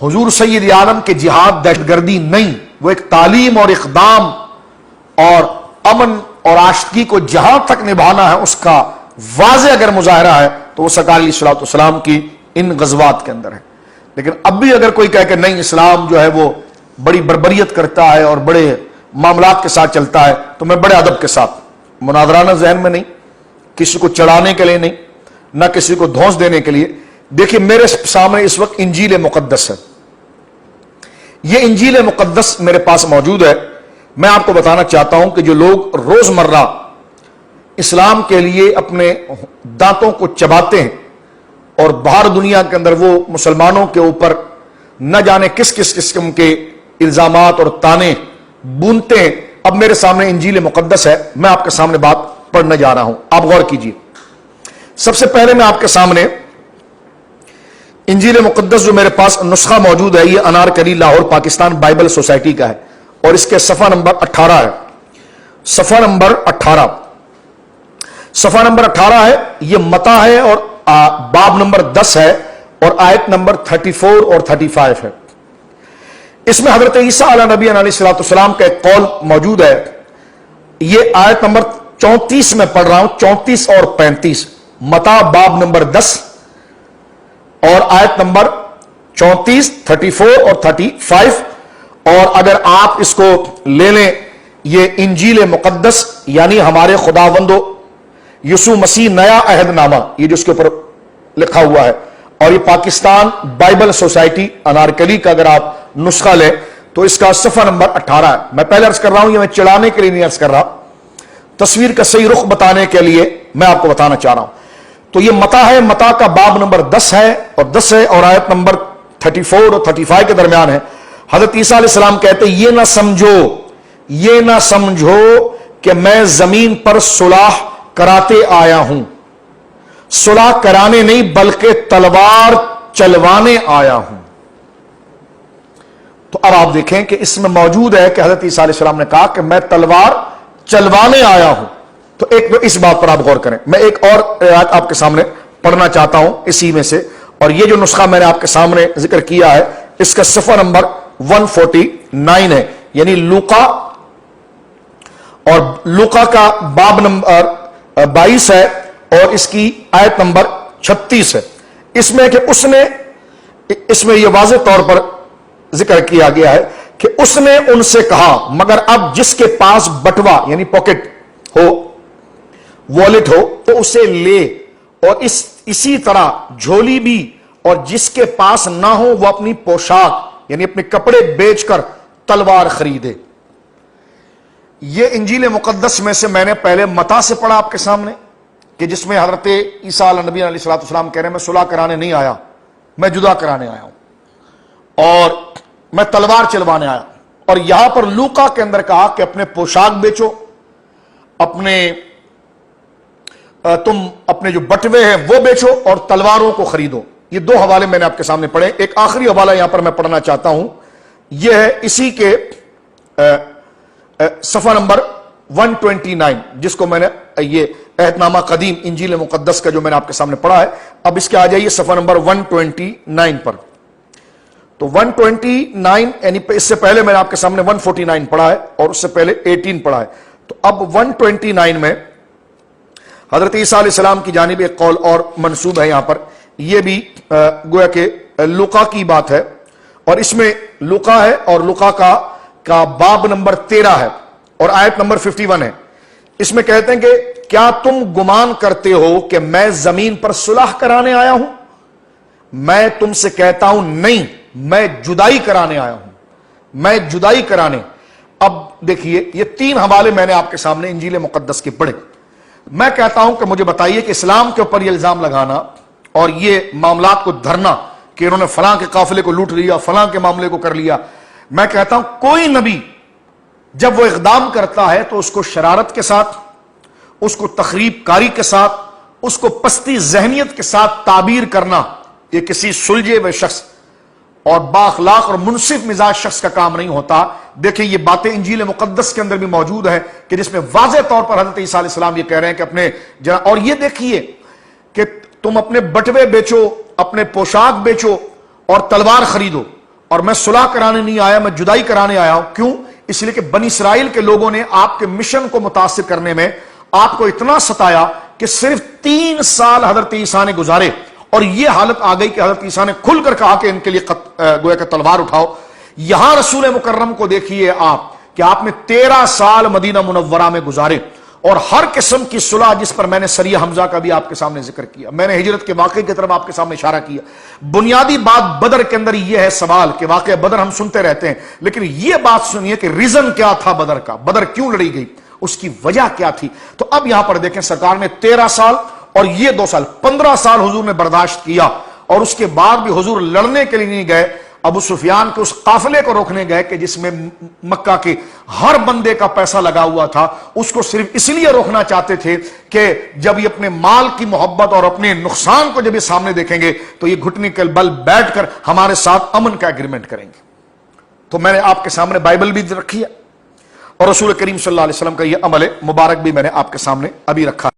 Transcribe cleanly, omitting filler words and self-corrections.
حضور سید عالم کے جہاد دہشت گردی نہیں، وہ ایک تعلیم اور اقدام اور امن اور آشتی کو جہاں تک نبھانا ہے اس کا واضح اگر مظاہرہ ہے تو وہ سرکار علیہ الصلوۃ والسلام کی ان غزوات کے اندر ہے۔ لیکن اب بھی اگر کوئی کہے کہ نہیں اسلام جو ہے وہ بڑی بربریت کرتا ہے اور بڑے معاملات کے ساتھ چلتا ہے، تو میں بڑے ادب کے ساتھ، مناظرانہ ذہن میں نہیں، کسی کو چڑھانے کے لیے نہیں، نہ کسی کو دھونس دینے کے لیے، دیکھیں میرے سامنے اس وقت انجیل مقدس ہے، یہ انجیل مقدس میرے پاس موجود ہے۔ میں آپ کو بتانا چاہتا ہوں کہ جو لوگ روزمرہ اسلام کے لیے اپنے دانتوں کو چباتے ہیں اور باہر دنیا کے اندر وہ مسلمانوں کے اوپر نہ جانے کس کس قسم کے الزامات اور تانے بونتے ہیں، اب میرے سامنے انجیل مقدس ہے، میں آپ کے سامنے بات پڑھنے جا رہا ہوں، آپ غور کیجئے۔ سب سے پہلے میں آپ کے سامنے انجیل مقدس جو میرے پاس نسخہ موجود ہے، یہ انارکلی لاہور پاکستان بائبل سوسائٹی کا ہے اور اس کے صفحہ نمبر 18 ہے، صفحہ نمبر 18 صفحہ نمبر 18 ہے، یہ متی ہے اور باب نمبر 10 ہے اور آیت نمبر 34 اور 35 ہے۔ اس میں حضرت عیسیٰ علیہ نبی علیہ السلام کا ایک قول موجود ہے، یہ آیت نمبر 34 میں پڑھ رہا ہوں، 34 اور 35، متی باب نمبر 10 اور آیت نمبر 34، 34 اور 35، اور اگر آپ اس کو لے لیں یہ انجیل مقدس یعنی ہمارے خداوند یسوع مسیح نیا عہد نامہ، یہ جو اس کے اوپر لکھا ہوا ہے، اور یہ پاکستان بائبل سوسائٹی انارکلی کا اگر آپ نسخہ لیں تو اس کا صفحہ نمبر 18 ہے۔ میں پہلے عرض کر رہا ہوں، یہ میں چڑھانے کے لیے نہیں عرض کر رہا، تصویر کا صحیح رخ بتانے کے لیے میں آپ کو بتانا چاہ رہا ہوں۔ تو یہ متی ہے، متی کا باب نمبر 10 ہے اور آیت نمبر 34 اور 35 کے درمیان ہے۔ حضرت عیسیٰ علیہ السلام کہتے ہیں یہ نہ سمجھو کہ میں زمین پر صلح کراتے آیا ہوں، صلح کرانے نہیں بلکہ تلوار چلوانے آیا ہوں۔ تو اب آپ دیکھیں کہ اس میں موجود ہے کہ حضرت عیسیٰ علیہ السلام نے کہا کہ میں تلوار چلوانے آیا ہوں۔ تو ایک اس بات پر آپ غور کریں، میں ایک اور آیت آپ کے سامنے پڑھنا چاہتا ہوں اسی میں سے، اور یہ جو نسخہ میں نے آپ کے سامنے ذکر کیا ہے اس کا صفحہ نمبر 149 ہے، یعنی لوقا، اور لوقا کا باب نمبر 22 ہے اور اس کی آیت نمبر 36 ہے۔ اس میں کہ اس میں یہ واضح طور پر ذکر کیا گیا ہے کہ اس نے ان سے کہا مگر اب جس کے پاس بٹوا یعنی پاکٹ ہو، والیٹ ہو تو اسے لے، اور اسی طرح جھولی بھی، اور جس کے پاس نہ ہو وہ اپنی پوشاک یعنی اپنے کپڑے بیچ کر تلوار خریدے۔ یہ انجیل مقدس میں سے میں نے پہلے متی سے پڑھا آپ کے سامنے کہ جس میں حضرت عیسیٰ علیہ نبی علیہ السلام کہہ رہے ہیں میں صلح کرانے نہیں آیا، میں جدا کرانے آیا ہوں اور میں تلوار چلوانے آیا ہوں۔ اور یہاں پر لوقا کے اندر کہا کہ اپنے پوشاک بیچو، تم اپنے جو بٹوے ہیں وہ بیچو اور تلواروں کو خریدو۔ یہ دو حوالے میں نے آپ کے سامنے پڑھے، ایک آخری حوالہ یہاں پر میں پڑھنا چاہتا ہوں، یہ ہے اسی کے صفحہ نمبر 129 جس کو میں نے یہ عہد نامہ قدیم انجیل مقدس کا جو میں نے آپ کے سامنے پڑھا ہے، اب اس کے آ جائیے صفحہ نمبر 129 پر۔ تو 129 یعنی اس سے پہلے میں نے آپ کے سامنے 149 پڑھا ہے اور اس سے پہلے 18 پڑھا ہے، تو اب 129 میں حضرت عیسیٰ علیہ السلام کی جانب ایک قول اور منسوب ہے، یہاں پر یہ بھی گویا کہ لوقا کی بات ہے، اور اس میں لوقا ہے اور لوقا کا باب نمبر 13 ہے اور آیت نمبر 51 ہے۔ اس میں کہتے ہیں کہ کیا تم گمان کرتے ہو کہ میں زمین پر صلح کرانے آیا ہوں؟ میں تم سے کہتا ہوں نہیں، میں جدائی کرانے آیا ہوں، میں جدائی کرانے۔ اب دیکھیے یہ 3 حوالے میں نے آپ کے سامنے انجیل مقدس کے پڑھے۔ میں کہتا ہوں کہ مجھے بتائیے کہ اسلام کے اوپر یہ الزام لگانا اور یہ معاملات کو دھرنا کہ انہوں نے فلاں کے قافلے کو لوٹ لیا، فلاں کے معاملے کو کر لیا، میں کہتا ہوں کوئی نبی جب وہ اقدام کرتا ہے تو اس کو شرارت کے ساتھ، اس کو تخریب کاری کے ساتھ، اس کو پستی ذہنیت کے ساتھ تعبیر کرنا یہ کسی سلجھے ہوئے شخص اور بااخلاق اور منصف مزاج شخص کا کام نہیں ہوتا۔ دیکھیں یہ باتیں انجیل مقدس کے اندر بھی موجود ہیں کہ جس میں واضح طور پر حضرت عیسیٰ علیہ السلام یہ کہہ رہے ہیں کہ اپنے اور یہ دیکھیے کہ تم اپنے بٹوے بیچو، اپنے پوشاک بیچو اور تلوار خریدو، اور میں صلح کرانے نہیں آیا، میں جدائی کرانے آیا ہوں. کیوں؟ اس لیے کہ بنی اسرائیل کے لوگوں نے آپ کے مشن کو متاثر کرنے میں آپ کو اتنا ستایا کہ صرف 3 سال حضرت عیسیٰ نے گزارے، اور یہ حالت آ گئی کہ حضرت عیسیٰ نے کھل کر کہا کہ ان کے لیے گویا کہ تلوار اٹھاؤ. یہاں رسول مکرم کو دیکھیے آپ کہ آپ نے 13 سال مدینہ منورہ میں گزارے، اور ہر قسم کی صلح جس پر میں نے سریہ حمزہ کا بھی آپ کے سامنے ذکر کیا، میں نے ہجرت کے واقعے کی طرف آپ کے سامنے اشارہ کیا. بنیادی بات بدر کے اندر یہ ہے سوال کہ واقعہ بدر ہم سنتے رہتے ہیں، لیکن یہ بات سنیے کہ ریزن کیا تھا بدر کا، بدر کیوں لڑی گئی، اس کی وجہ کیا تھی. تو اب یہاں پر دیکھیں سرکار نے 13 سال اور یہ 2 سال 15 سال حضور نے برداشت کیا، اور اس کے بعد بھی حضور لڑنے کے لیے نہیں گئے. ابو سفیان کے اس قافلے کو روکنے گئے کہ جس میں مکہ کے ہر بندے کا پیسہ لگا ہوا تھا، اس کو صرف اس لیے روکنا چاہتے تھے کہ جب یہ اپنے مال کی محبت اور اپنے نقصان کو جب یہ سامنے دیکھیں گے تو یہ گھٹنے کے بل بیٹھ کر ہمارے ساتھ امن کا ایگریمنٹ کریں گے. تو میں نے آپ کے سامنے بائبل بھی رکھی ہے، اور رسول کریم صلی اللہ علیہ وسلم کا یہ عمل مبارک بھی میں نے آپ کے سامنے ابھی رکھا.